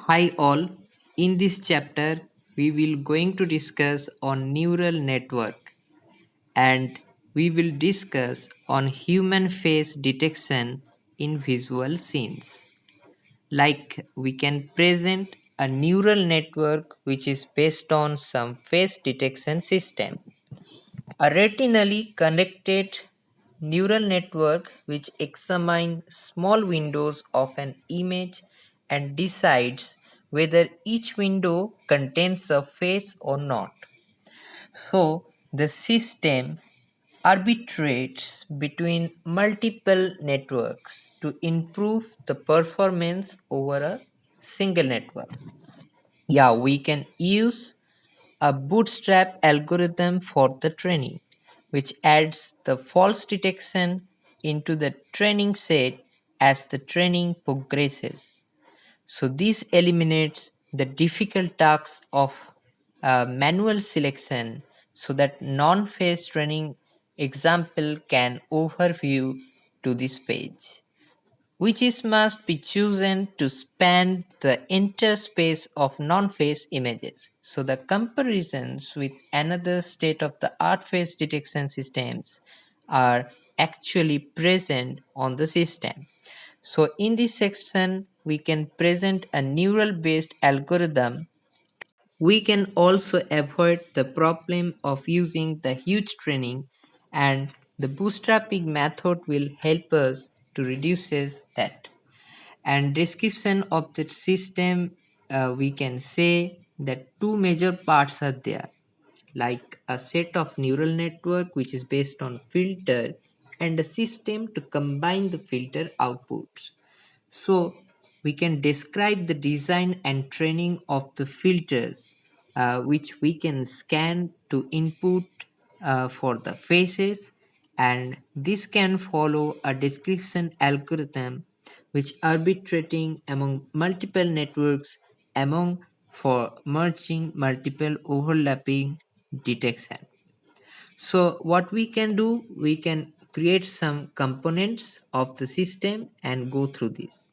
Hi all, in this chapter we will going to discuss on neural network and we will discuss on human face detection in visual scenes. Like we can present a neural network which is based on some face detection system. A retinally connected neural network which examines small windows of an image and decides whether each window contains a face or not. So the system arbitrates between multiple networks to improve the performance over a single network. Yeah, we can use a bootstrap algorithm for the training, which adds the false detection into the training set as the training progresses. So this eliminates the difficult tasks of manual selection so that non-face training example can overview to this page which is must be chosen to span the entire space of non-face images. So the comparisons with another state-of-the-art face detection systems are actually present on the system. So in this section, we can present a neural-based algorithm. We can also avoid the problem of using the huge training, and the bootstrapping method will help us to reduce that. And description of the system, we can say that two major parts are there, like a set of neural network which is based on filter and a system to combine the filter outputs. So we can describe the design and training of the filters which we can scan to input for the faces, and this can follow a description algorithm which arbitrating among multiple networks among for merging multiple overlapping detection. So what we can do, we can create some components of the system and go through this.